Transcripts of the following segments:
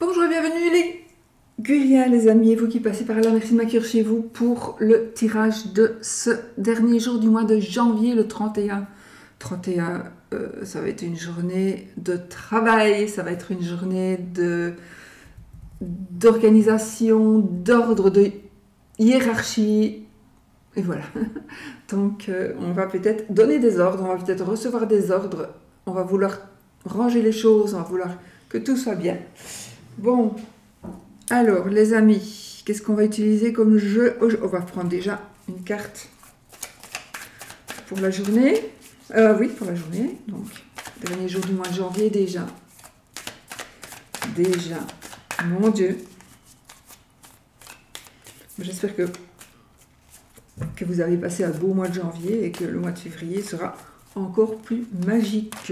Bonjour et bienvenue les Guriens, les amis, et vous qui passez par là, merci de m'accueillir chez vous pour le tirage de ce dernier jour du mois de janvier, le 31. 31, ça va être une journée de travail, ça va être une journée d'organisation, d'ordre, de hiérarchie, et voilà. Donc on va peut-être donner des ordres, on va peut-être recevoir des ordres, on va vouloir ranger les choses, on va vouloir que tout soit bien. Bon, alors les amis, qu'est-ce qu'on va utiliser comme jeu? On va prendre déjà une carte pour la journée. Oui, pour la journée. Donc, dernier jour du mois de janvier déjà. Déjà, mon Dieu. J'espère que vous avez passé un beau mois de janvier et que le mois de février sera encore plus magique.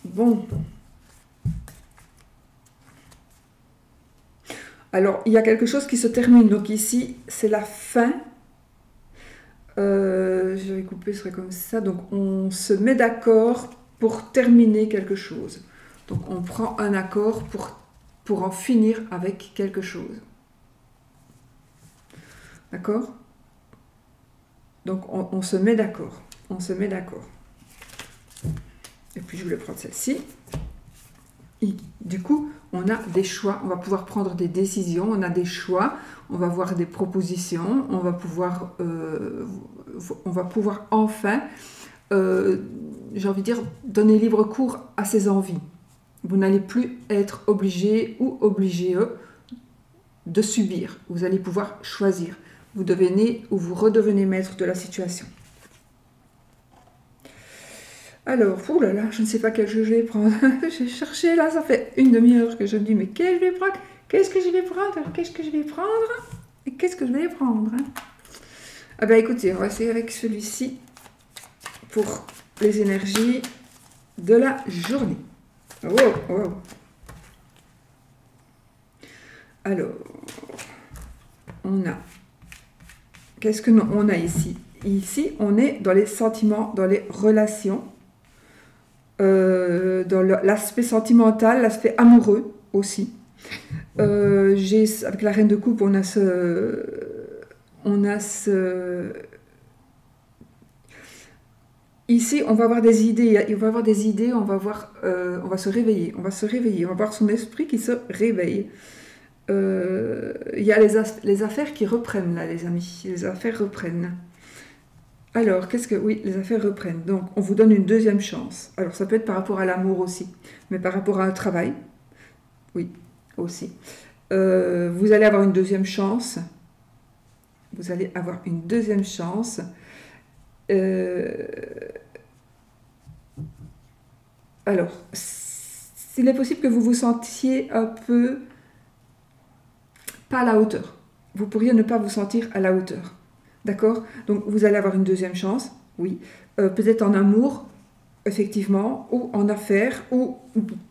Bon. Alors, il y a quelque chose qui se termine. Donc ici, c'est la fin. Je vais couper, ce serait comme ça. Donc, on se met d'accord pour terminer quelque chose. Donc, on prend un accord pour en finir avec quelque chose. D'accord? Donc, on se met d'accord. On se met d'accord. Et puis, je voulais prendre celle-ci. Du coup, on a des choix, on va pouvoir prendre des décisions, on a des choix, on va voir des propositions, on va pouvoir enfin, j'ai envie de dire, donner libre cours à ses envies. Vous n'allez plus être obligé ou obligé de subir, vous allez pouvoir choisir. Vous devenez ou vous redevenez maître de la situation. Alors, oh là là, je ne sais pas quel jeu je vais prendre. J'ai cherché là, ça fait une demi-heure que je me dis, mais quel je vais prendre? Qu'est-ce que je vais prendre? Qu'est-ce que je vais prendre? Et qu'est-ce que je vais prendre? Ah ben écoutez, on va essayer avec celui-ci pour les énergies de la journée. Oh, oh. Alors, on a... Qu'est-ce que on a ici? Ici, on est dans les sentiments, dans les relations. Dans l'aspect sentimental, l'aspect amoureux aussi. Avec la reine de coupe, on a ici, on va avoir des idées, on va se réveiller, on va voir son esprit qui se réveille. Il y a les affaires qui reprennent là, les amis, les affaires reprennent. Alors, oui, les affaires reprennent. Donc, on vous donne une deuxième chance. Alors, ça peut être par rapport à l'amour aussi, mais par rapport à un travail, oui, aussi. Vous allez avoir une deuxième chance. Vous allez avoir une deuxième chance. Alors, s'il est possible que vous vous sentiez un peu pas à la hauteur. Vous pourriez ne pas vous sentir à la hauteur. D'accord? Donc, vous allez avoir une deuxième chance, oui. Peut-être en amour, effectivement, ou en affaires, ou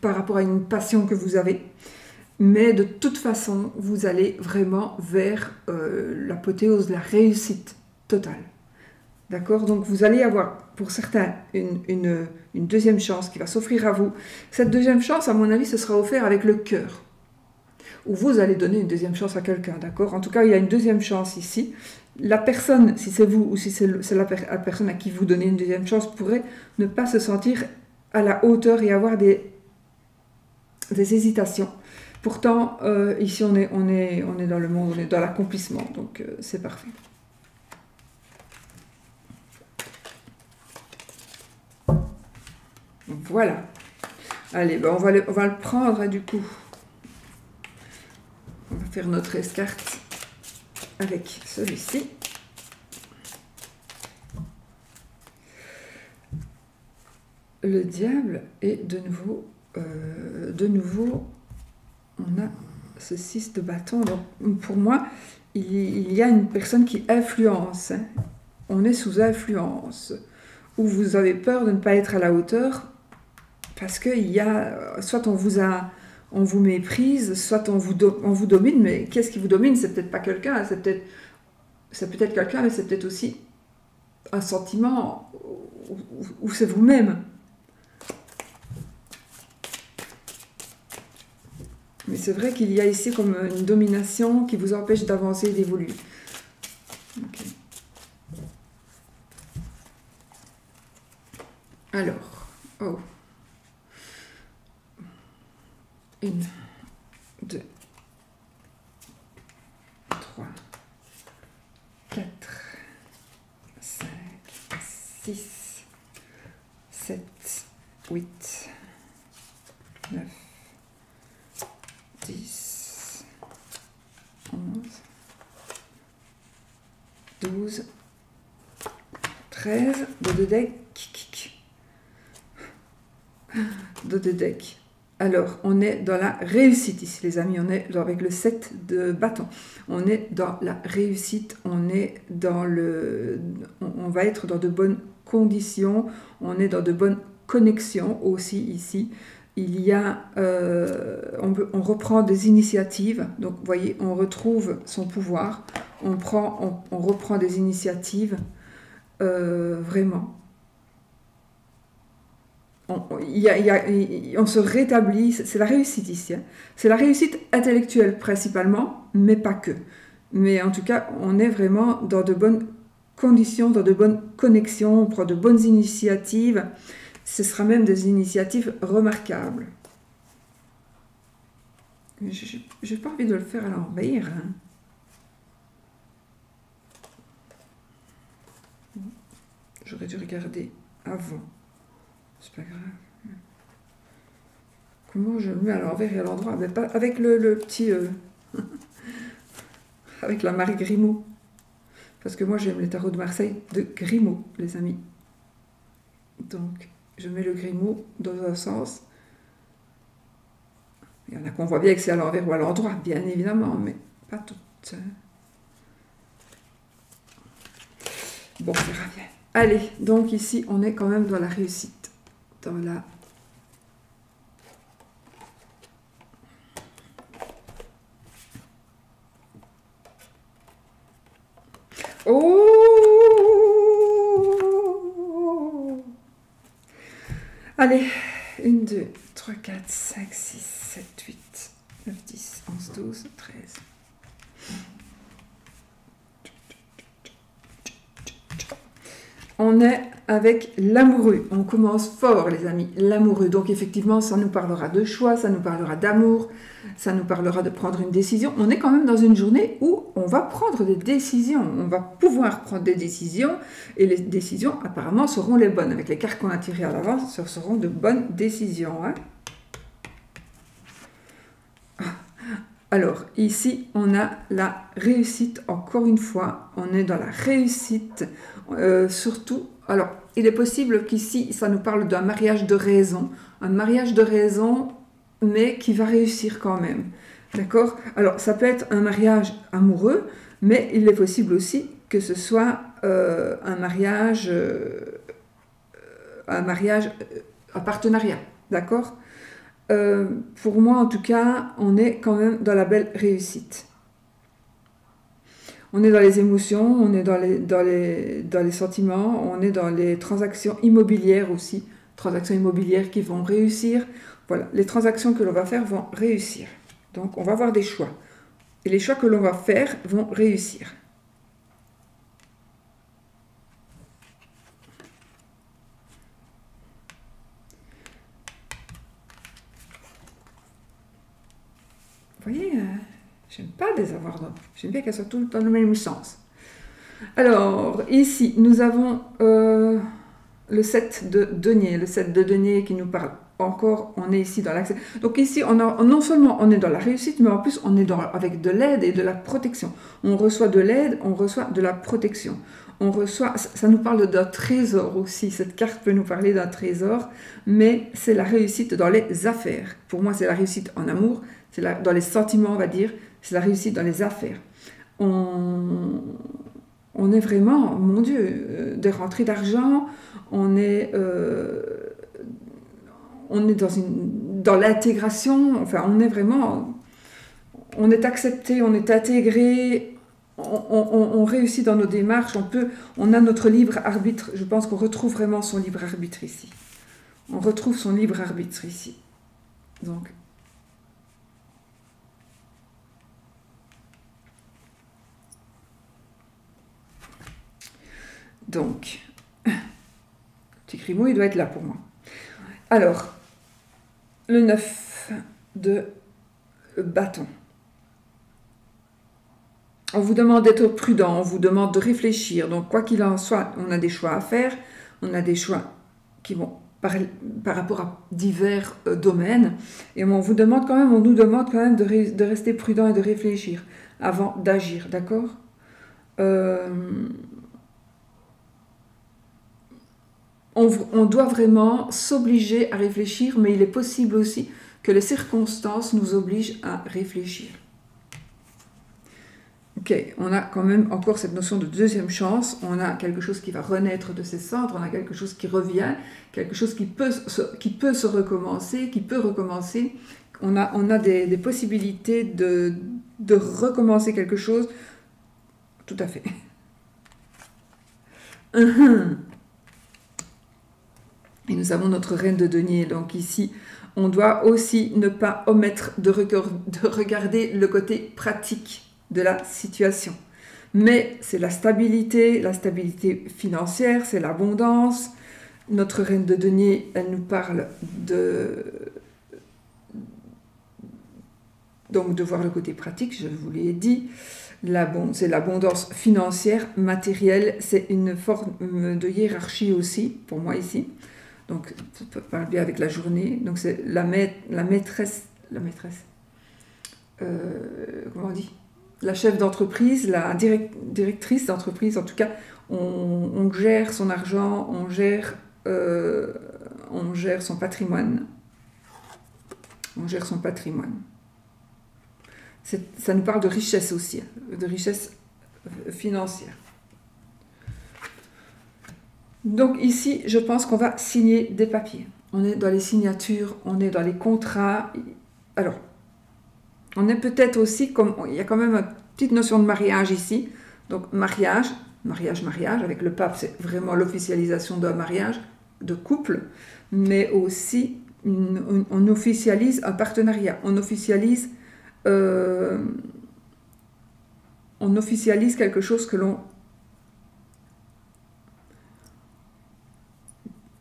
par rapport à une passion que vous avez. Mais de toute façon, vous allez vraiment vers l'apothéose, la réussite totale. D'accord? Donc, vous allez avoir, pour certains, une deuxième chance qui va s'offrir à vous. Cette deuxième chance, à mon avis, ce sera offert avec le cœur. Ou vous allez donner une deuxième chance à quelqu'un, d'accord? En tout cas, il y a une deuxième chance ici. La personne, si c'est vous ou si c'est la personne à qui vous donnez une deuxième chance, pourrait ne pas se sentir à la hauteur et avoir des hésitations. Pourtant, ici, on est dans le monde, on est dans l'accomplissement, donc c'est parfait. Voilà. Allez, ben on va le prendre, du coup. On va faire notre escarte avec celui-ci. Le diable et de nouveau, on a ce 6 de bâton. Donc, pour moi, il y a une personne qui influence. Hein. On est sous influence. Ou vous avez peur de ne pas être à la hauteur parce qu'il y a, soit on vous méprise, soit on vous domine, mais qu'est-ce qui vous domine? C'est peut-être pas quelqu'un, c'est peut-être quelqu'un, mais c'est peut-être aussi un sentiment où c'est vous-même. Mais c'est vrai qu'il y a ici comme une domination qui vous empêche d'avancer et d'évoluer. Okay. Alors, oh. 1, 2, 3, 4, 5, 6, 7, 8, 9, 10, 11, 12, 13, de deck, de deck. Alors, on est dans la réussite ici, les amis. On est avec le 7 de bâton. On est dans la réussite. On est dans le... On va être dans de bonnes conditions. On est dans de bonnes connexions aussi ici. Il y a... on reprend des initiatives. Donc, vous voyez, on retrouve son pouvoir. On reprend des initiatives. Vraiment. On se rétablit, c'est la réussite ici. Hein. C'est la réussite intellectuelle principalement, mais pas que. Mais en tout cas, on est vraiment dans de bonnes conditions, dans de bonnes connexions, on prend de bonnes initiatives. Ce sera même des initiatives remarquables. Je n'ai pas envie de le faire à l'envers. Hein. J'aurais dû regarder avant. C'est pas grave. Comment je le mets à l'envers et à l'endroit? Mais pas avec le petit... avec la marque Grimaud. Parce que moi, j'aime les tarots de Marseille de Grimaud, les amis. Donc, je mets le Grimaud dans un sens. Il y en a qu'on voit bien que c'est à l'envers ou à l'endroit, bien évidemment, mais pas toutes. Bon, on verra bien. Allez, donc ici, on est quand même dans la réussite. Dans la... Oh! Allez, 1, 2, 3, 4, 5, 6, 7, 8, 9, 10, 11, 12, 13. On est avec l'amoureux. On commence fort, les amis. L'amoureux. Donc, effectivement, ça nous parlera de choix, ça nous parlera d'amour, ça nous parlera de prendre une décision. On est quand même dans une journée où on va prendre des décisions. On va pouvoir prendre des décisions et les décisions, apparemment, seront les bonnes. Avec les cartes qu'on a tirées à l'avance, ce seront de bonnes décisions. Hein. Alors, ici, on a la réussite, encore une fois. On est dans la réussite. Surtout, alors, il est possible qu'ici, ça nous parle d'un mariage de raison. Un mariage de raison, mais qui va réussir quand même. D'accord? Alors, ça peut être un mariage amoureux, mais il est possible aussi que ce soit un mariage, un partenariat. D'accord? Pour moi, en tout cas, on est quand même dans la belle réussite. On est dans les émotions, on est dans les sentiments, on est dans les transactions immobilières aussi. Transactions immobilières qui vont réussir. Voilà, les transactions que l'on va faire vont réussir. Donc, on va avoir des choix. Et les choix que l'on va faire vont réussir. Vous voyez, j'aime pas les avoir, j'aime bien qu'elles soient toutes dans le même sens. Alors, ici, nous avons le 7 de denier, le 7 de denier qui nous parle encore, on est ici dans l'accès. Donc ici, non seulement on est dans la réussite, mais en plus on est avec de l'aide et de la protection. On reçoit de l'aide, on reçoit de la protection. On reçoit, ça nous parle d'un trésor aussi, cette carte peut nous parler d'un trésor, mais c'est la réussite dans les affaires. Pour moi, c'est la réussite en amour, c'est dans les sentiments, on va dire, c'est la réussite dans les affaires. On est vraiment, mon Dieu, des rentrées d'argent, on est dans l'intégration, enfin, on est vraiment, on est accepté, on est intégré, on réussit dans nos démarches, on a notre libre arbitre. Je pense qu'on retrouve vraiment son libre arbitre ici. On retrouve son libre arbitre ici. Donc, Donc, petit Grimaud, il doit être là pour moi. Alors, le 9 de bâton. On vous demande d'être prudent, on vous demande de réfléchir. Donc, quoi qu'il en soit, on a des choix à faire. On a des choix qui vont par rapport à divers domaines. Et on nous demande quand même de rester prudent et de réfléchir avant d'agir, d'accord? On doit vraiment s'obliger à réfléchir, mais il est possible aussi que les circonstances nous obligent à réfléchir. Ok, on a quand même encore cette notion de deuxième chance, on a quelque chose qui va renaître de ses cendres, on a quelque chose qui revient, quelque chose qui peut se recommencer, qui peut recommencer. On a des possibilités de recommencer quelque chose, tout à fait. Et nous avons notre reine de denier, donc ici, on doit aussi ne pas omettre de regarder le côté pratique de la situation. Mais c'est la stabilité financière, c'est l'abondance. Notre reine de denier, elle nous parle donc de voir le côté pratique, je vous l'ai dit. C'est l'abondance financière, matérielle, c'est une forme de hiérarchie aussi, pour moi ici. Donc, ça peut parler bien avec la journée. Donc, c'est la maîtresse, comment on dit? La chef d'entreprise, la directrice d'entreprise, en tout cas, on gère son argent, on gère son patrimoine. On gère son patrimoine. Ça nous parle de richesse aussi, de richesse financière. Donc ici, je pense qu'on va signer des papiers. On est dans les signatures, on est dans les contrats. Alors, on est peut-être aussi, il y a quand même une petite notion de mariage ici. Donc mariage, avec le pape, c'est vraiment l'officialisation d'un mariage de couple, mais aussi on officialise un partenariat, on officialise quelque chose que l'on...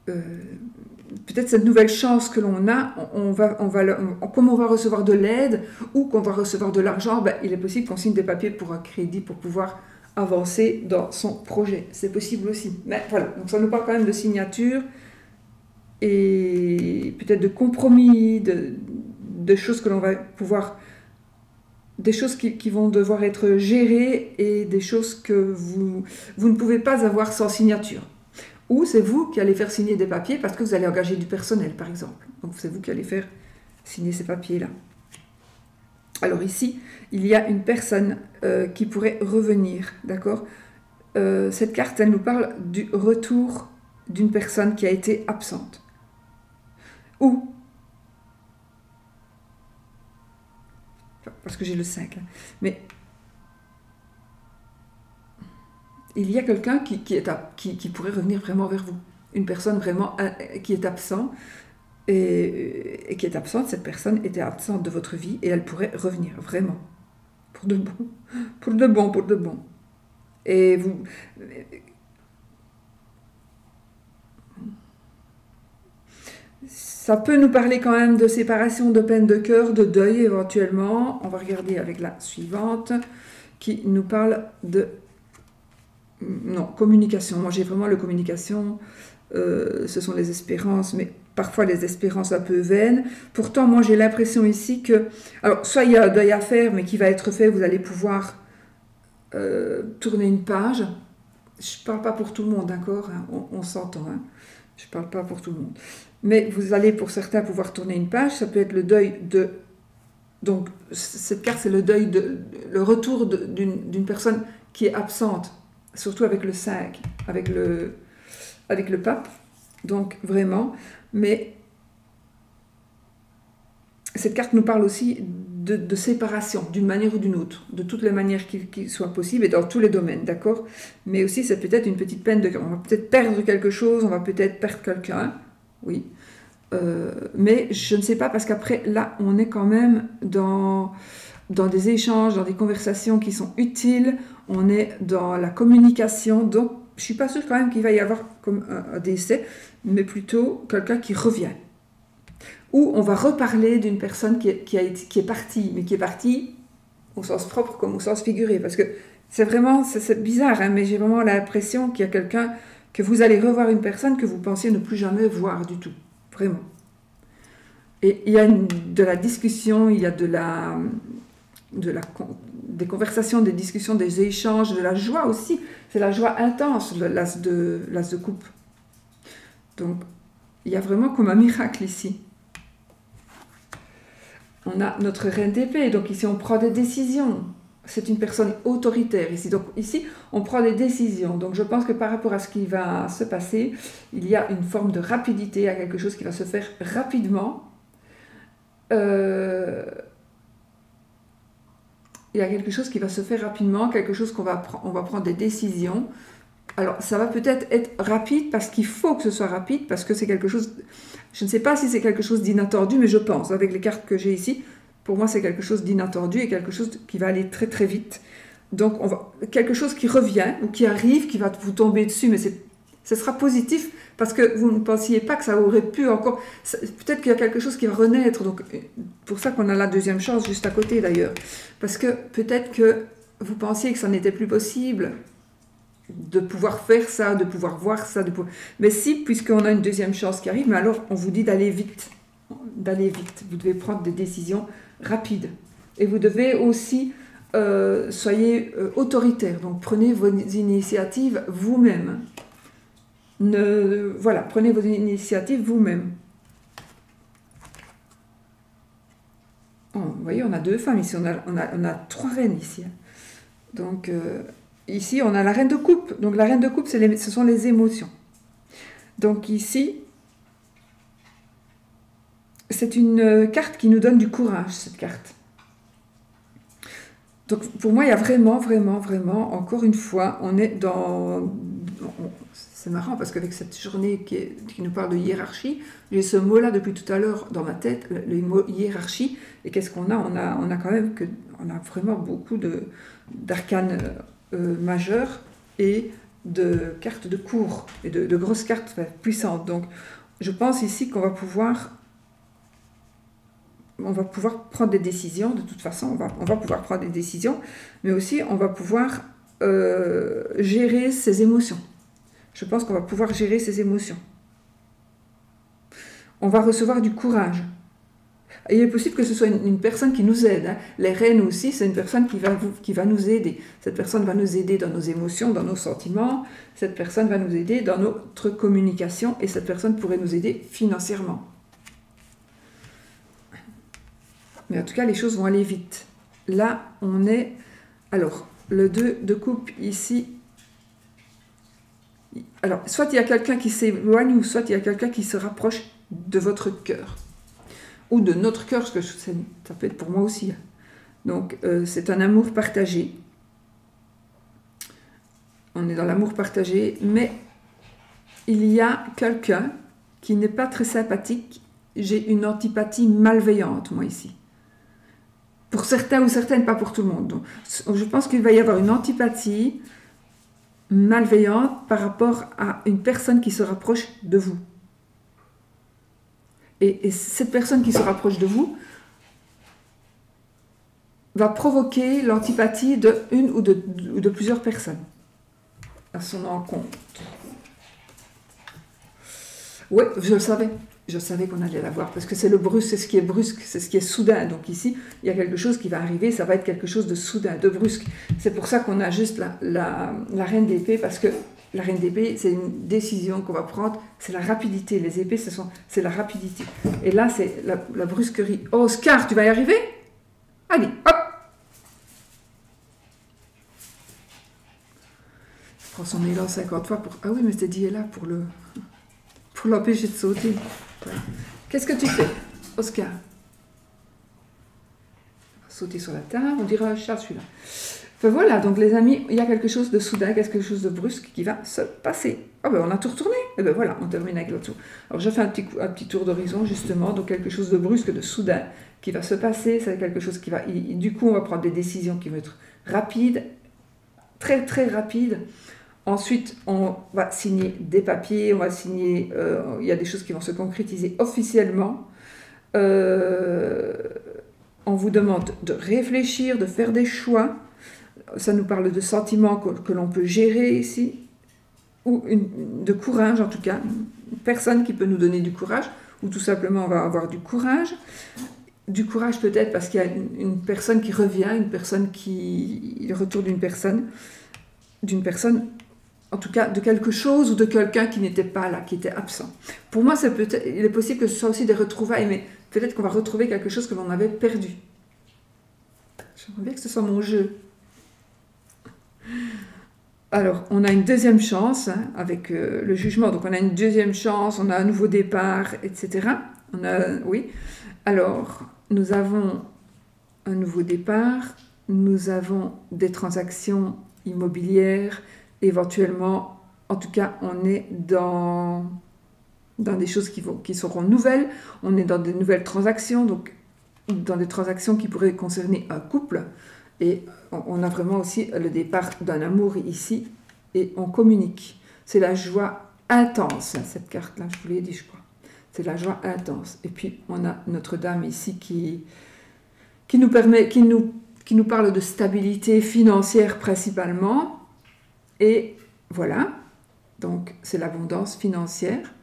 peut-être cette nouvelle chance que l'on a, comme on va recevoir de l'aide ou qu'on va recevoir de l'argent, il est possible qu'on signe des papiers pour un crédit pour pouvoir avancer dans son projet. C'est possible aussi. Mais voilà, donc ça nous parle quand même de signature et peut-être de compromis, de choses que l'on va pouvoir... des choses qui vont devoir être gérées et des choses que vous ne pouvez pas avoir sans signature. Ou c'est vous qui allez faire signer des papiers parce que vous allez engager du personnel, par exemple. Donc c'est vous qui allez faire signer ces papiers-là. Alors ici, il y a une personne qui pourrait revenir, d'accord? Cette carte, elle nous parle du retour d'une personne qui a été absente. Ou, parce que j'ai le 5, là, mais... il y a quelqu'un qui pourrait revenir vraiment vers vous. Une personne vraiment qui est absente. Et qui est absente, cette personne était absente de votre vie et elle pourrait revenir, vraiment. Pour de bon. Pour de bon, pour de bon. Et vous... ça peut nous parler quand même de séparation, de peine de cœur, de deuil éventuellement. On va regarder avec la suivante qui nous parle de... non, communication. Moi, j'ai vraiment le communication. Ce sont les espérances, mais parfois les espérances un peu vaines. Pourtant, moi, j'ai l'impression ici que... alors, soit il y a un deuil à faire, mais qui va être fait, vous allez pouvoir tourner une page. Je ne parle pas pour tout le monde, d'accord, hein, on s'entend. Hein. Je ne parle pas pour tout le monde. Mais vous allez, pour certains, pouvoir tourner une page. Ça peut être le deuil de... donc, cette carte, c'est le deuil le retour d'une personne qui est absente. Surtout avec le 5, avec le pape, donc vraiment, mais cette carte nous parle aussi de séparation, d'une manière ou d'une autre, de toutes les manières qui soient possibles et dans tous les domaines, d'accord? Mais aussi, c'est peut-être une petite peine de cœur, on va peut-être perdre quelque chose, on va peut-être perdre quelqu'un, oui, mais je ne sais pas, parce qu'après, là, on est quand même dans des échanges, dans des conversations qui sont utiles, on est dans la communication, donc je ne suis pas sûre quand même qu'il va y avoir comme un décès, mais plutôt quelqu'un qui revient. Ou on va reparler d'une personne qui est partie, mais qui est partie au sens propre comme au sens figuré. Parce que c'est vraiment, c'est bizarre, hein, mais j'ai vraiment l'impression qu'il y a quelqu'un, que vous allez revoir une personne que vous pensiez ne plus jamais voir du tout. Vraiment. Et il y a de la discussion, il y a des conversations, des discussions, des échanges, de la joie aussi. C'est la joie intense, l'as de coupe. Donc, il y a vraiment comme un miracle ici. On a notre reine d'épée, donc ici on prend des décisions. C'est une personne autoritaire ici. Donc ici, on prend des décisions. Donc je pense que par rapport à ce qui va se passer, il y a une forme de rapidité, à quelque chose qui va se faire rapidement. Il y a quelque chose qui va se faire rapidement, quelque chose on va prendre des décisions. Alors ça va peut-être être rapide parce qu'il faut que ce soit rapide, parce que c'est quelque chose, je ne sais pas si c'est quelque chose d'inattendu, mais je pense, avec les cartes que j'ai ici, pour moi c'est quelque chose d'inattendu et quelque chose qui va aller très très vite. Donc quelque chose qui revient ou qui arrive, qui va vous tomber dessus, mais ce sera positif parce que vous ne pensiez pas que ça aurait pu encore... Peut-être qu'il y a quelque chose qui va renaître, donc pour ça qu'on a la deuxième chance juste à côté d'ailleurs. Parce que peut-être que vous pensiez que ça n'était plus possible de pouvoir faire ça, de pouvoir voir ça, mais si, puisqu'on a une deuxième chance qui arrive, mais alors on vous dit d'aller vite. D'aller vite. Vous devez prendre des décisions rapides. Et vous devez aussi... soyez autoritaire, donc prenez vos initiatives vous-même. Voilà, prenez vos initiatives vous-même. Oh, vous voyez, on a deux femmes ici, on a trois reines ici. Donc, ici, on a la reine de coupe. Donc, la reine de coupe, ce sont les émotions. Donc, ici, c'est une carte qui nous donne du courage, cette carte. Donc, pour moi, il y a vraiment, vraiment, vraiment, encore une fois, on est dans... C'est marrant parce qu'avec cette journée qui nous parle de hiérarchie, j'ai ce mot-là depuis tout à l'heure dans ma tête, le mot hiérarchie. Et qu'est-ce qu'on a, on a quand même on a vraiment beaucoup d'arcanes majeures et de cartes de cour et de grosses cartes puissantes. Donc, je pense ici qu'on va pouvoir prendre des décisions, de toute façon, on va pouvoir prendre des décisions, mais aussi on va pouvoir gérer ses émotions. Je pense qu'on va pouvoir gérer ses émotions. On va recevoir du courage. Et il est possible que ce soit une personne qui nous aide. Hein. Les reines aussi, c'est une personne qui va nous aider. Cette personne va nous aider dans nos émotions, dans nos sentiments. Cette personne va nous aider dans notre communication. Et cette personne pourrait nous aider financièrement. Mais en tout cas, les choses vont aller vite. Là, on est... Alors, le 2 de coupe ici... Alors, soit il y a quelqu'un qui s'éloigne, ou soit il y a quelqu'un qui se rapproche de votre cœur. Ou de notre cœur, parce que ça peut être pour moi aussi. Donc, c'est un amour partagé. On est dans l'amour partagé, mais il y a quelqu'un qui n'est pas très sympathique. J'ai une antipathie malveillante, moi, ici. Pour certains ou certaines, pas pour tout le monde. Donc, je pense qu'il va y avoir une antipathie malveillante par rapport à une personne qui se rapproche de vous. Et cette personne qui se rapproche de vous va provoquer l'antipathie de une ou de plusieurs personnes à son encontre. Oui, je le savais. Je savais qu'on allait la voir, parce que c'est le brusque, c'est ce qui est brusque, c'est ce qui est soudain. Donc ici, il y a quelque chose qui va arriver, ça va être quelque chose de soudain, de brusque. C'est pour ça qu'on a juste la reine d'épée, parce que la reine d'épée, c'est une décision qu'on va prendre, c'est la rapidité. Les épées, c'est la rapidité. Et là, c'est la brusquerie. Oh, Oscar, tu vas y arriver? Allez, hop! Je prends son élan 50 fois pour... Ah oui, mais c'était dit là pour l'empêcher de sauter. Ouais. Qu'est-ce que tu fais, Oscar? Sauter sur la table, on dirait un chat celui-là. Enfin voilà, donc les amis, il y a quelque chose de soudain, quelque chose de brusque qui va se passer. Ah ben on a tout retourné, et ben voilà, on termine avec l'autre tour. Alors je fais un petit tour d'horizon justement, donc quelque chose de brusque, de soudain qui va se passer, c'est quelque chose qui va... Du coup on va prendre des décisions qui vont être rapides, très très rapides. Ensuite, on va signer des papiers, on va signer, il y a des choses qui vont se concrétiser officiellement. On vous demande de réfléchir, de faire des choix. Ça nous parle de sentiments que l'on peut gérer ici, ou de courage en tout cas, une personne qui peut nous donner du courage, ou tout simplement on va avoir du courage. Du courage peut-être parce qu'il y a une personne qui revient, le retour d'une personne, en tout cas de quelque chose ou de quelqu'un qui n'était pas là, qui était absent. Pour moi, il est possible que ce soit aussi des retrouvailles, mais peut-être qu'on va retrouver quelque chose que l'on avait perdu. J'aimerais bien que ce soit mon jeu. Alors, on a une deuxième chance avec le jugement, donc on a une deuxième chance, on a un nouveau départ, etc. Oui. Alors, nous avons un nouveau départ, nous avons des transactions immobilières, éventuellement, en tout cas, on est dans des choses qui seront nouvelles, on est dans des nouvelles transactions, donc dans des transactions qui pourraient concerner un couple, et on a vraiment aussi le départ d'un amour ici, et on communique. C'est la joie intense, cette carte-là, je vous l'ai dit, je crois. C'est la joie intense. Et puis, on a Notre-Dame ici qui nous parle de stabilité financière principalement. Et voilà, donc c'est l'abondance financière.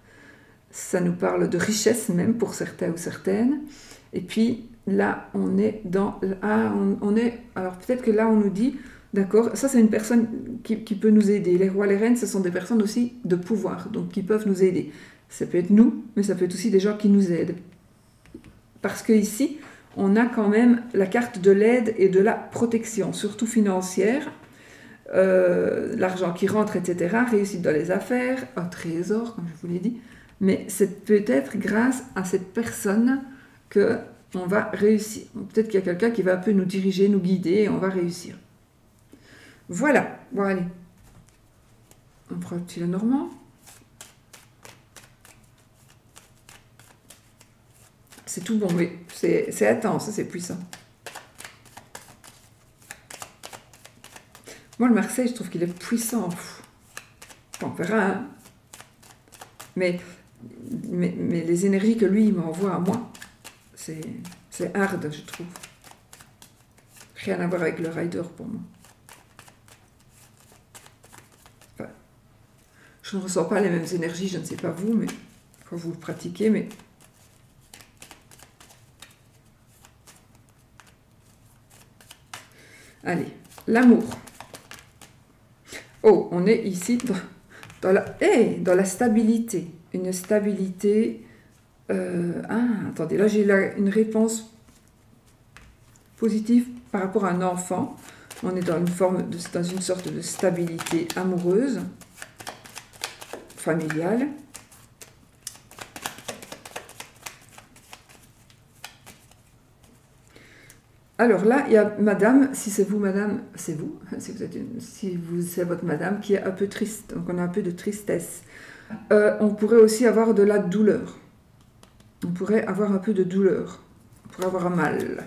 Ça nous parle de richesse même pour certains ou certaines. Et puis là, on est dans... alors peut-être que là, on nous dit, d'accord, ça c'est une personne qui peut nous aider. Les rois, les reines, ce sont des personnes aussi de pouvoir, donc qui peuvent nous aider. Ça peut être nous, mais ça peut être aussi des gens qui nous aident. Parce que ici, on a quand même la carte de l'aide et de la protection, surtout financière. L'argent qui rentre, etc., réussite dans les affaires, un trésor, comme je vous l'ai dit. Mais c'est peut-être grâce à cette personne qu'on va réussir. Peut-être qu'il y a quelqu'un qui va un peu nous diriger, nous guider, et on va réussir. Voilà, bon allez. On prend un petit Lenormand. C'est tout bon, oui. C'est intense, c'est puissant. Moi, le Marseille, je trouve qu'il est puissant. Bon, on verra, hein. Mais les énergies que lui, il m'envoie à moi, c'est hard, je trouve. Rien à voir avec le rider pour moi. Enfin, je ne ressens pas les mêmes énergies, je ne sais pas vous, mais quand vous le pratiquez, mais... Allez, l'amour. Oh, on est ici dans la stabilité. Une stabilité... attendez, là j'ai une réponse positive par rapport à un enfant. On est dans une sorte de stabilité amoureuse, familiale. Alors là, il y a madame, si c'est vous, madame, c'est vous, si c'est votre madame qui est un peu triste, donc on a un peu de tristesse. On pourrait aussi avoir de la douleur. On pourrait avoir un peu de douleur. On pourrait avoir un mal.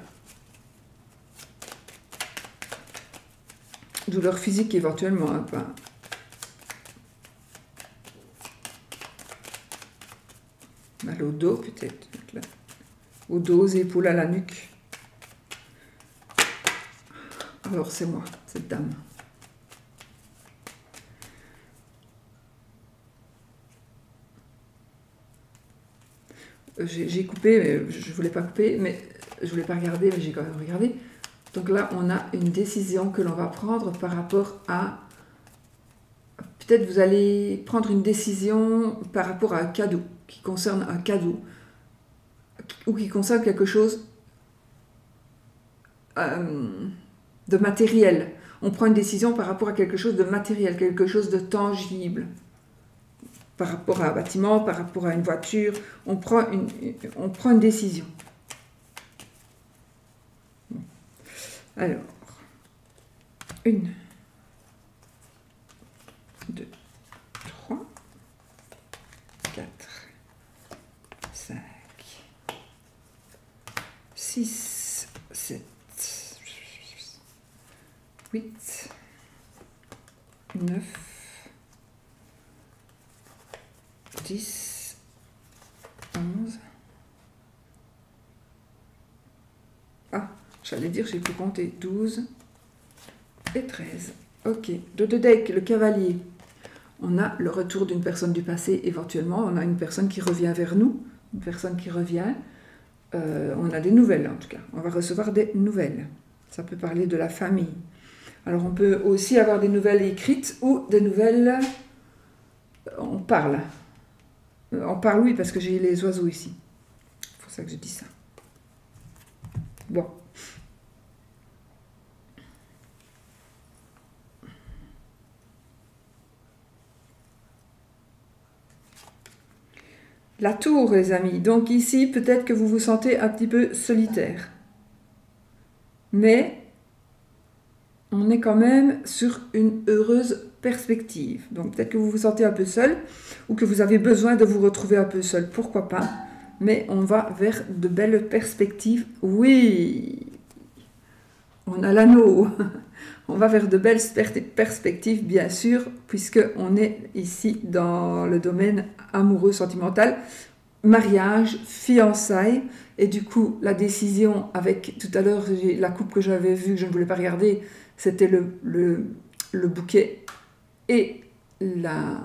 Douleur physique éventuellement, hein, pas. Mal au dos peut-être. Au dos, aux épaules, à la nuque. Alors c'est moi, cette dame. J'ai coupé, mais je ne voulais pas couper, mais je voulais pas regarder, mais j'ai quand même regardé. Donc là, on a une décision que l'on va prendre par rapport à... Peut-être vous allez prendre une décision par rapport à un cadeau, qui concerne un cadeau, ou qui concerne quelque chose de matériel. On prend une décision par rapport à quelque chose de matériel, quelque chose de tangible. Par rapport à un bâtiment, par rapport à une voiture, on prend une décision. Alors, 1, 2, 3, 4, 5, 6, 7, 8, 9, 10, 11. Ah, j'allais dire, j'ai pu compter 12 et 13. Ok, dos de deck, le cavalier. On a le retour d'une personne du passé, éventuellement. On a une personne qui revient vers nous, une personne qui revient. On a des nouvelles, en tout cas. On va recevoir des nouvelles. Ça peut parler de la famille. Alors, on peut aussi avoir des nouvelles écrites ou des nouvelles... On parle. On parle, oui, parce que j'ai les oiseaux ici. C'est pour ça que je dis ça. Bon. La tour, les amis. Donc ici, peut-être que vous vous sentez un petit peu solitaire. Mais on est quand même sur une heureuse perspective. Donc peut-être que vous vous sentez un peu seul ou que vous avez besoin de vous retrouver un peu seul. Pourquoi pas? Mais on va vers de belles perspectives. Oui, on a l'anneau. On va vers de belles perspectives, bien sûr, puisqu'on est ici dans le domaine amoureux, sentimental, mariage, fiançailles, et du coup, la décision avec, tout à l'heure, la coupe que j'avais vue, que je ne voulais pas regarder, c'était le bouquet et la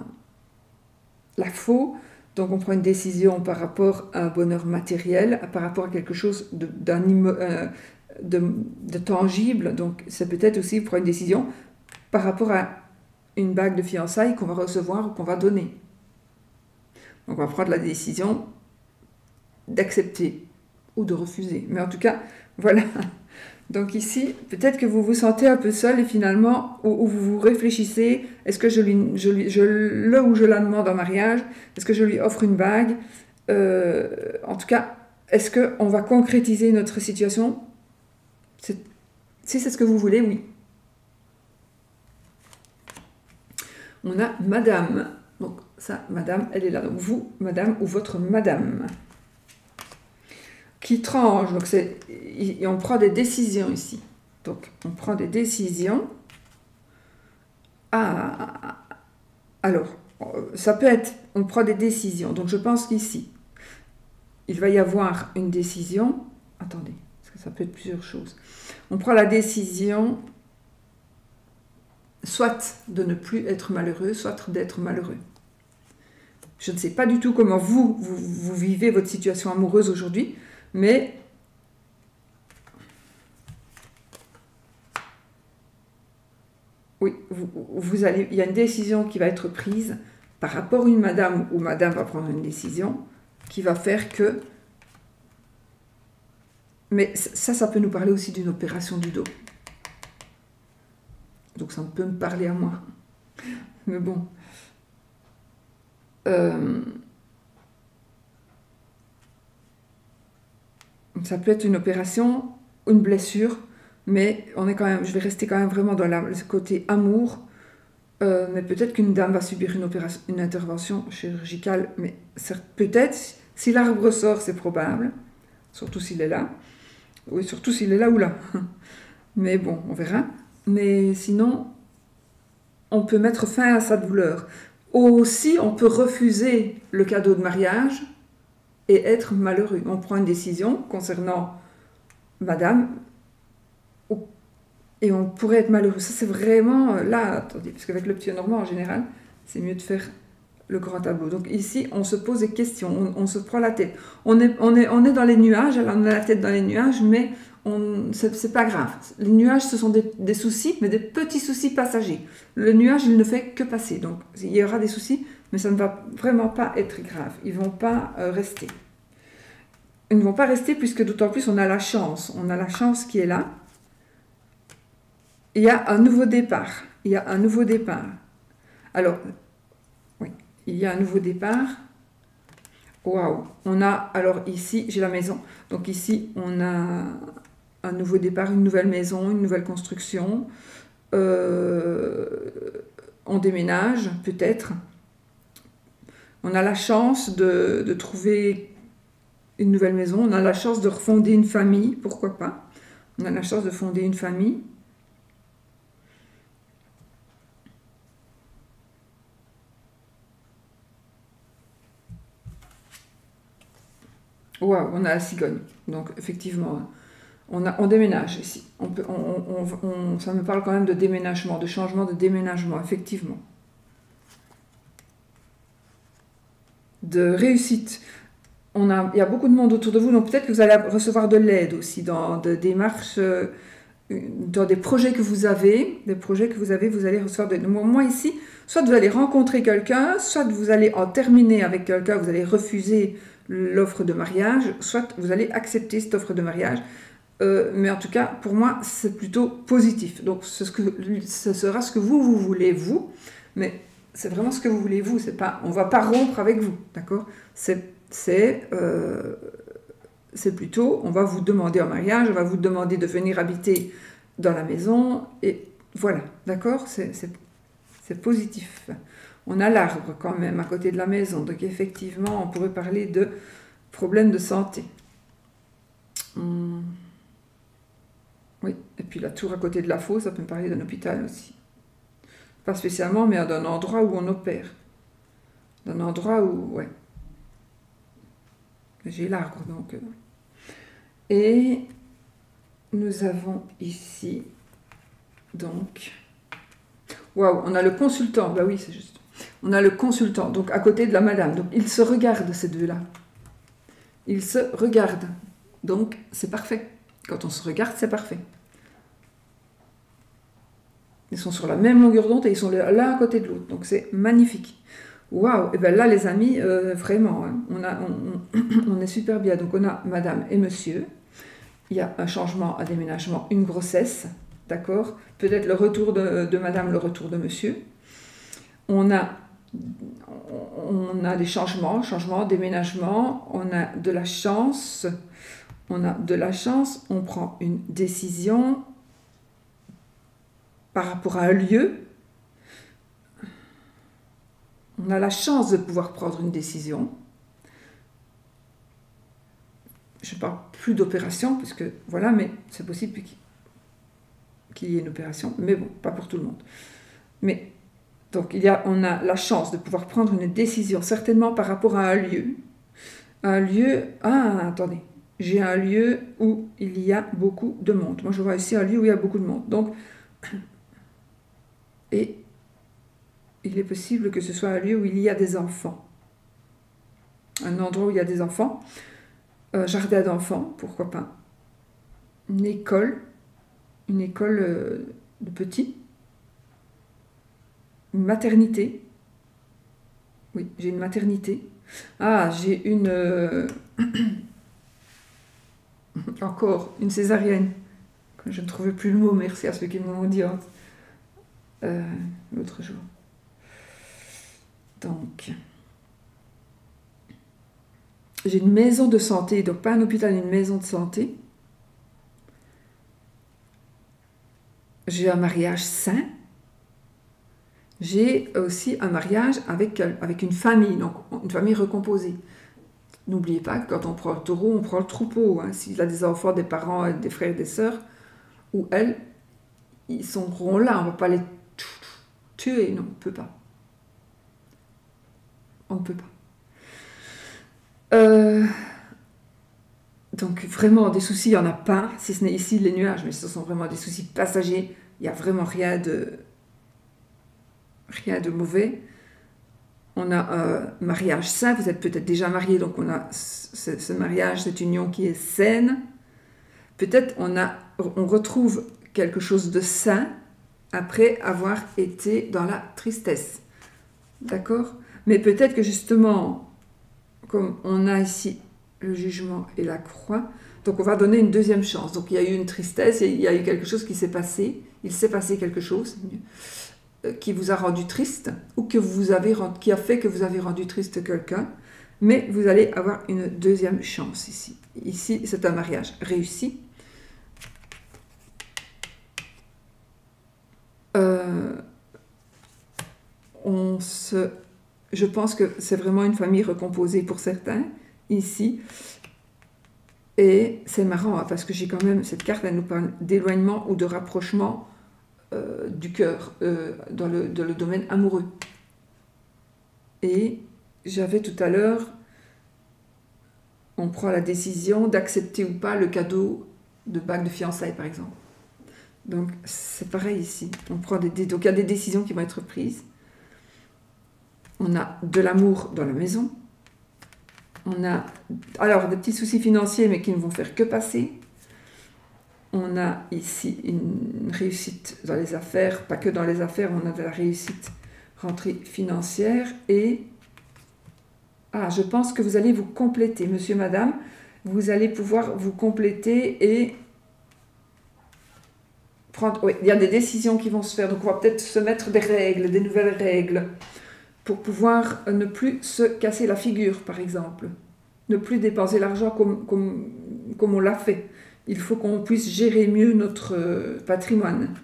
faux. Donc, on prend une décision par rapport à un bonheur matériel, par rapport à quelque chose de tangible. Donc, c'est peut-être aussi prendre une décision par rapport à une bague de fiançailles qu'on va recevoir ou qu'on va donner. Donc, on va prendre la décision d'accepter ou de refuser. Mais en tout cas, voilà. Donc ici, peut-être que vous vous sentez un peu seul et finalement, ou vous vous réfléchissez, est-ce que je la demande en mariage? Est-ce que je lui offre une bague? En tout cas, est-ce qu'on va concrétiser notre situation? Si c'est ce que vous voulez, oui. On a madame. Donc ça, madame, elle est là. Donc vous, madame, ou votre madame. Qui tranche. Donc on prend des décisions ici. Donc on prend des décisions. Alors, ça peut être, on prend des décisions. Donc je pense qu'ici, il va y avoir une décision. Attendez, parce que ça peut être plusieurs choses. On prend la décision, soit de ne plus être malheureux, soit d'être malheureux. Je ne sais pas du tout comment vous vivez votre situation amoureuse aujourd'hui, mais oui, il y a une décision qui va être prise par rapport à une madame, ou madame va prendre une décision qui va faire que... Mais ça peut nous parler aussi d'une opération du dos. Donc ça peut me parler à moi. Mais bon. Ça peut être une opération, une blessure, mais on est quand même, je vais rester quand même vraiment dans le côté amour. Mais peut-être qu'une dame va subir une intervention chirurgicale, mais peut-être, si l'arbre sort, c'est probable, surtout s'il est là. Oui, surtout s'il est là ou là. Mais bon, on verra. Mais sinon, on peut mettre fin à sa douleur. Aussi, on peut refuser le cadeau de mariage et être malheureux. On prend une décision concernant madame et on pourrait être malheureux. Ça, c'est vraiment là, attendez, parce qu'avec le petit normand, en général, c'est mieux de faire le grand tableau. Donc ici, on se pose des questions, on se prend la tête. On est dans les nuages, alors on a la tête dans les nuages, mais c'est pas grave. Les nuages, ce sont des soucis, mais des petits soucis passagers. Le nuage, il ne fait que passer. Donc il y aura des soucis, mais ça ne va vraiment pas être grave. Ils ne vont pas rester. Ils ne vont pas rester puisque d'autant plus on a la chance. On a la chance qui est là. Il y a un nouveau départ. Il y a un nouveau départ. Alors, oui, il y a un nouveau départ. Waouh. On a, alors ici, j'ai la maison. Donc ici, on a un nouveau départ, une nouvelle maison, une nouvelle construction. On déménage, peut-être. On a la chance de trouver une nouvelle maison. On a la chance de refonder une famille, pourquoi pas. On a la chance de fonder une famille. Waouh, on a la cigogne. Donc, effectivement, on déménage ici. Ça me parle quand même de déménagement, de changement de déménagement, effectivement. De réussite. Il y a beaucoup de monde autour de vous, donc peut-être que vous allez recevoir de l'aide aussi dans des démarches, dans des projets que vous avez, vous allez recevoir de l'aide. Moi ici, soit vous allez rencontrer quelqu'un, soit vous allez en terminer avec quelqu'un, vous allez refuser l'offre de mariage, soit vous allez accepter cette offre de mariage. Mais en tout cas, pour moi, c'est plutôt positif. Donc, ce sera ce que vous voulez, vous, mais c'est vraiment ce que vous voulez, vous. C'est pas, on ne va pas rompre avec vous, d'accord? C'est plutôt, on va vous demander en mariage, on va vous demander de venir habiter dans la maison, et voilà, d'accord? C'est positif. On a l'arbre quand même à côté de la maison, donc effectivement, on pourrait parler de problèmes de santé. Oui, et puis la tour à côté de la fosse, ça peut me parler d'un hôpital aussi. Pas spécialement, mais d'un endroit où on opère. D'un endroit où, ouais. J'ai l'arbre, donc. Et nous avons ici, donc... Waouh, on a le consultant, bah oui, c'est juste. On a le consultant, donc à côté de la madame. Donc, ils se regardent, ces deux-là. Ils se regardent. Donc, c'est parfait. Quand on se regarde, c'est parfait. Ils sont sur la même longueur d'onde et ils sont l'un à côté de l'autre. Donc, c'est magnifique. Waouh! Et bien là, les amis, vraiment, hein, on est super bien. Donc, on a madame et monsieur. Il y a un changement, un déménagement, une grossesse. D'accord? Peut-être le retour de madame, le retour de monsieur. On a des changements, déménagement. On a de la chance. On prend une décision par rapport à un lieu. On a la chance de pouvoir prendre une décision. Je ne parle plus d'opération, parce que voilà, mais c'est possible qu'il y ait une opération, mais bon, pas pour tout le monde. Mais donc on a la chance de pouvoir prendre une décision, certainement par rapport à un lieu. Un lieu, attendez, j'ai un lieu où il y a beaucoup de monde. Moi, je vois ici un lieu où il y a beaucoup de monde. Donc, et il est possible que ce soit un lieu où il y a des enfants. Un endroit où il y a des enfants. Jardin d'enfants, pourquoi pas. Une école de petits. Une maternité. Oui, j'ai une maternité. J'ai une... encore, une césarienne. Je ne trouvais plus le mot, merci à ceux qui m'ont dit l'autre jour. Donc, j'ai une maison de santé, donc pas un hôpital, une maison de santé. J'ai un mariage sain. J'ai aussi un mariage avec une famille, donc une famille recomposée. N'oubliez pas que quand on prend le taureau, on prend le troupeau. Hein. S'il a des enfants, des parents, des frères, des sœurs, ou elles, ils seront là. On ne va pas les tuer, non, on ne peut pas. On ne peut pas. Donc vraiment, des soucis, il n'y en a pas, si ce n'est ici les nuages, mais ce sont vraiment des soucis passagers. Il n'y a vraiment rien de mauvais. On a un mariage sain, vous êtes peut-être déjà mariés, donc on a ce mariage, cette union qui est saine. Peut-être on retrouve quelque chose de sain après avoir été dans la tristesse. D'accord? Mais peut-être que justement, comme on a ici le jugement et la croix, donc on va donner une deuxième chance. Donc il y a eu une tristesse, il y a eu quelque chose qui s'est passé, il s'est passé quelque chose qui vous a rendu triste, ou qui a fait que vous avez rendu triste quelqu'un, mais vous allez avoir une deuxième chance ici. Ici, c'est un mariage réussi. Je pense que c'est vraiment une famille recomposée pour certains, ici. Et c'est marrant, hein, parce que j'ai quand même, cette carte, elle nous parle d'éloignement ou de rapprochement du cœur dans le domaine amoureux. Et j'avais tout à l'heure on prend la décision d'accepter ou pas le cadeau de bague de fiançailles, par exemple. Donc, c'est pareil ici. On prend donc, il y a des décisions qui vont être prises. On a de l'amour dans la maison. On a, alors, des petits soucis financiers, mais qui ne vont faire que passer. On a ici une réussite dans les affaires, pas que dans les affaires, on a de la réussite rentrée financière. Et, je pense que vous allez vous compléter, monsieur, madame. Vous allez pouvoir vous compléter et prendre... Oui, il y a des décisions qui vont se faire, donc on va peut-être se mettre des règles, des nouvelles règles, pour pouvoir ne plus se casser la figure, par exemple. Ne plus dépenser l'argent comme on l'a fait. Il faut qu'on puisse gérer mieux notre patrimoine.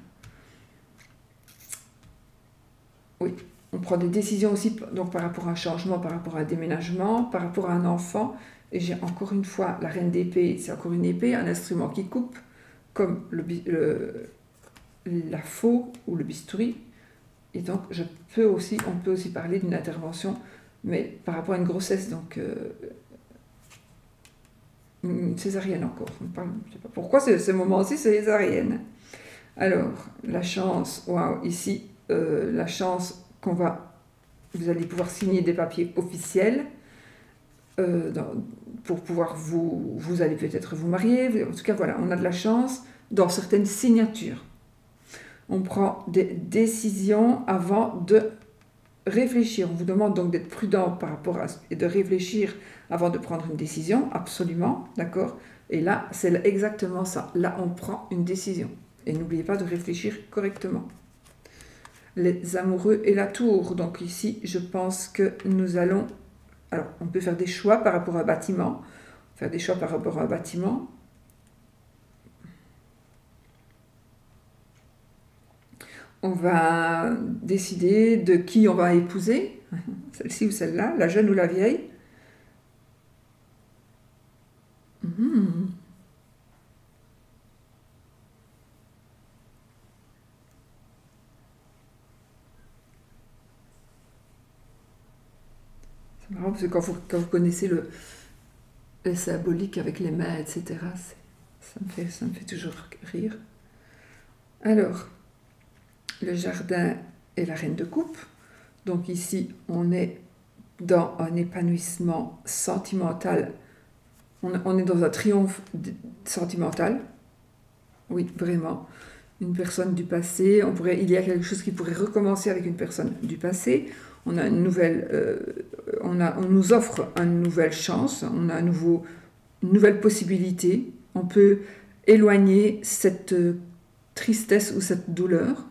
Oui, on prend des décisions aussi donc par rapport à un changement, par rapport à un déménagement, par rapport à un enfant. Et j'ai encore une fois la reine d'épée, c'est encore une épée, un instrument qui coupe, comme la faux ou le bistouri. Et donc, on peut aussi parler d'une intervention, mais par rapport à une grossesse, donc une césarienne encore. Je ne sais pas pourquoi ce moment-ci, c'est césarienne. Alors, la chance, waouh, ici, la chance vous allez pouvoir signer des papiers officiels, pour pouvoir vous allez peut-être vous marier. En tout cas, voilà, on a de la chance dans certaines signatures. On prend des décisions avant de réfléchir. On vous demande donc d'être prudent par rapport à et de réfléchir avant de prendre une décision, absolument, d'accord? Et là, c'est exactement ça. Là, on prend une décision. Et n'oubliez pas de réfléchir correctement. Les amoureux et la tour. Donc ici, je pense que nous allons... Alors, on peut faire des choix par rapport à un bâtiment. Faire des choix par rapport à un bâtiment. On va décider de qui on va épouser, celle-ci ou celle-là, la jeune ou la vieille. C'est marrant parce que quand vous connaissez le symbolique avec les mains, etc., ça me fait toujours rire. Alors, le jardin et la reine de coupe. Donc ici, on est dans un épanouissement sentimental. On est dans un triomphe sentimental. Oui, vraiment. Une personne du passé. Il y a quelque chose qui pourrait recommencer avec une personne du passé. On a une on nous offre une nouvelle chance. On a une nouvelle possibilité. On peut éloigner cette tristesse ou cette douleur.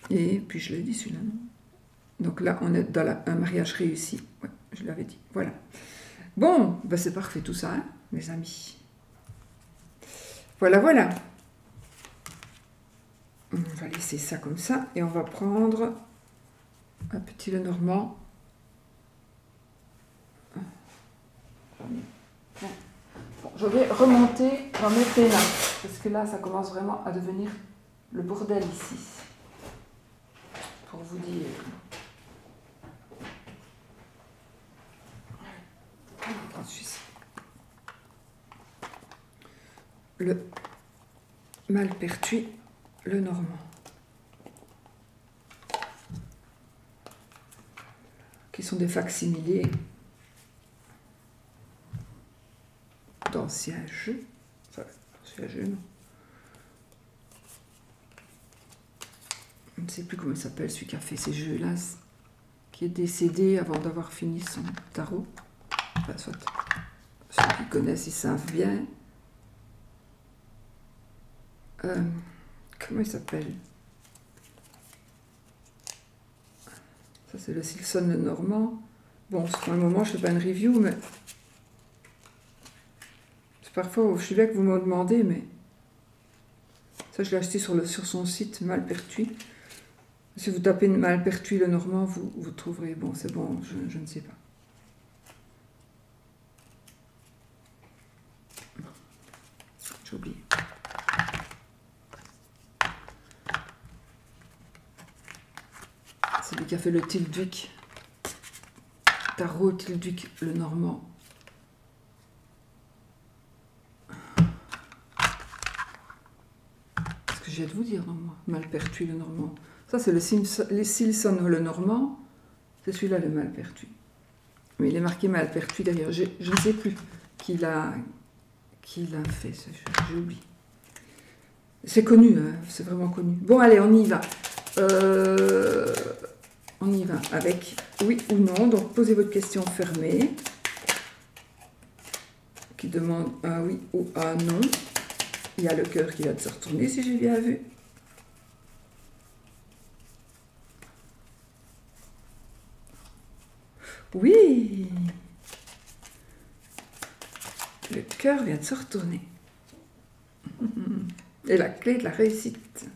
Et puis je l'ai dit celui-là, non? Donc là, on est dans un mariage réussi. Ouais, je l'avais dit. Voilà. Bon, ben c'est parfait tout ça, hein, mes amis. Voilà, voilà. On va laisser ça comme ça. Et on va prendre un petit Lenormand. Bon, je vais remonter dans mes pénats. Parce que là, ça commence vraiment à devenir le bordel ici. Pour vous dire. Le Malpertuis, le Normand. Qui sont des facsimilés d'anciens jeux. Enfin, anciens jeux, non. Je ne sais plus comment il s'appelle, celui qui a fait ces jeux-là, qui est décédé avant d'avoir fini son tarot. Enfin, soit, ceux qui connaissent, ils savent bien. Comment il s'appelle? Ça, c'est le Silson le Normand. Bon, pour un moment, je ne fais pas une review, mais... Parfois, je suis là que vous me demandez, mais... Ça, je l'ai acheté sur son site, Malpertuis. Si vous tapez Malpertuis le Normand, vous trouverez. Bon, c'est bon, je ne sais pas. J'ai oublié. C'est lui qui a fait le Tilduc Tarot Tilduc le Normand. Qu'est-ce que j'ai à vous dire, moi? Malpertuis le Normand. Ça, c'est le Silson le Normand. C'est celui-là, le Malpertuis. Mais il est marqué Malpertuis derrière. Je ne sais plus qui l'a fait. J'ai oublié. C'est connu, hein, c'est vraiment connu. Bon, allez, on y va. On y va avec oui ou non. Donc, posez votre question fermée. Qui demande un oui ou un non. Il y a le cœur qui va se retourner, si j'ai bien vu. Oui! Le cœur vient de se retourner. Et la clé de la réussite.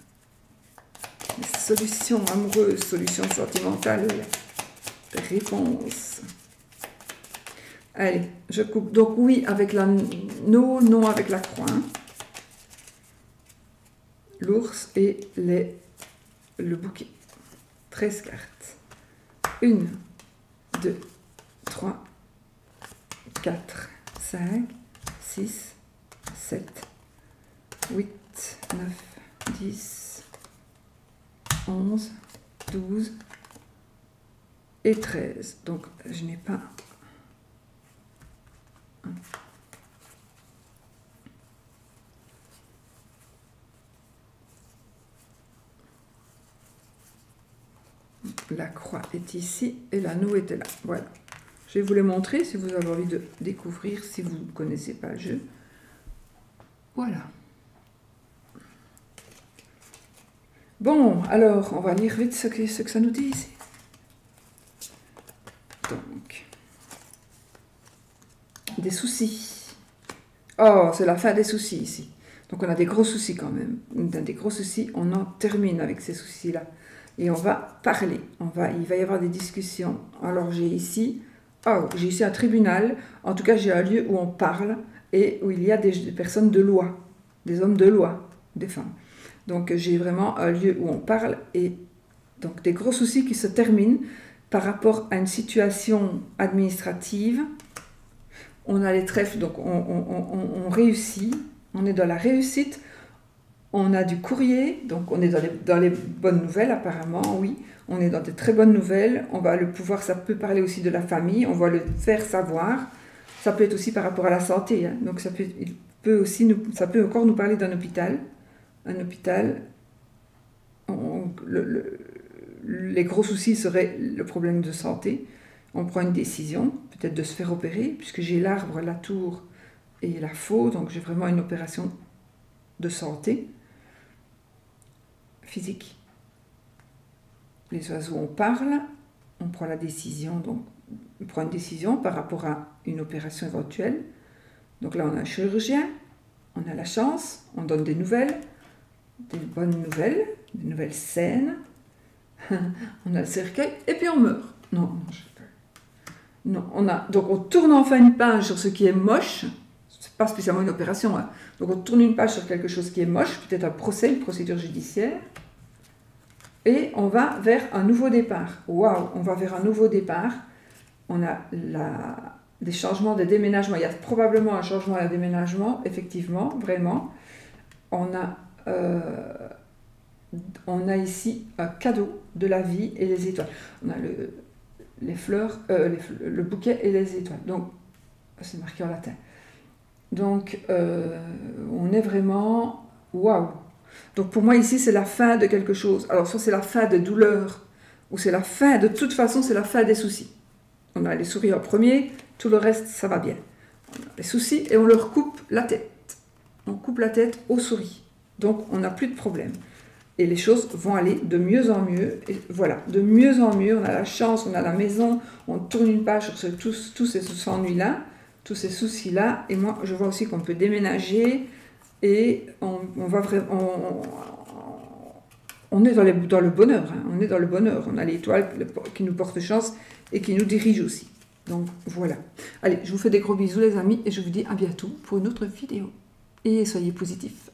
Les solutions amoureuses, solutions sentimentales, réponses. Allez, je coupe. Donc oui avec la no, non avec la croix. L'ours et le bouquet. 13 cartes. 1, 2, 3, 4, 5, 6, 7, 8, 9, 10, 11, 12 et 13. Donc, je n'ai pas... La croix est ici et l'anneau était là. Voilà. Je vais vous les montrer si vous avez envie de découvrir, si vous ne connaissez pas le jeu. Voilà. Bon, alors, on va lire vite ce que ça nous dit ici. Donc, des soucis. Oh, c'est la fin des soucis ici. Donc, on a des gros soucis quand même. On a des gros soucis, on en termine avec ces soucis-là. Et on va parler. Il va y avoir des discussions. Alors, j'ai ici un tribunal. En tout cas, j'ai un lieu où on parle et où il y a des personnes de loi, des hommes de loi, des femmes. Donc, j'ai vraiment un lieu où on parle et donc des gros soucis qui se terminent par rapport à une situation administrative. On a les trèfles, donc on réussit. On est dans la réussite. On a du courrier, donc on est dans les bonnes nouvelles apparemment, oui. On est dans de très bonnes nouvelles. On va le pouvoir, ça peut parler aussi de la famille, on va le faire savoir. Ça peut être aussi par rapport à la santé, hein. Donc ça peut encore nous parler d'un hôpital. Un hôpital, les gros soucis seraient le problème de santé. On prend une décision, peut-être de se faire opérer, puisque j'ai l'arbre, la tour et la faux, donc j'ai vraiment une opération de santé physique. Les oiseaux, on parle, on prend la décision, donc on prend une décision par rapport à une opération éventuelle. Donc là, on a un chirurgien, on a la chance, on donne des nouvelles, des bonnes nouvelles, des nouvelles saines. On a le cercueil, et puis on meurt. Non, donc on tourne enfin une page sur ce qui est moche. C'est pas spécialement une opération, hein. Donc on tourne une page sur quelque chose qui est moche, peut-être un procès, une procédure judiciaire. Et on va vers un nouveau départ. Waouh, on va vers un nouveau départ. On a des changements, des déménagements. Il y a probablement un changement et un déménagement, effectivement, vraiment. On a ici un cadeau de la vie et les étoiles. On a les fleurs, le bouquet et les étoiles. Donc, c'est marqué en latin. Donc, on est vraiment... Waouh! Donc, pour moi, ici, c'est la fin de quelque chose. Alors, soit c'est la fin de douleur, ou c'est la fin, de toute façon, c'est la fin des soucis. On a les souris en premier, tout le reste, ça va bien. On a les soucis et on leur coupe la tête. On coupe la tête aux souris. Donc, on n'a plus de problème. Et les choses vont aller de mieux en mieux. Et voilà, de mieux en mieux. On a la chance, on a la maison, on tourne une page sur tous ces ennuis-là, tous ces soucis-là. Et moi, je vois aussi qu'on peut déménager et on est dans le bonheur. Hein. On est dans le bonheur. On a l'étoile qui nous porte chance et qui nous dirige aussi. Donc, voilà. Allez, je vous fais des gros bisous, les amis, et je vous dis à bientôt pour une autre vidéo. Et soyez positifs.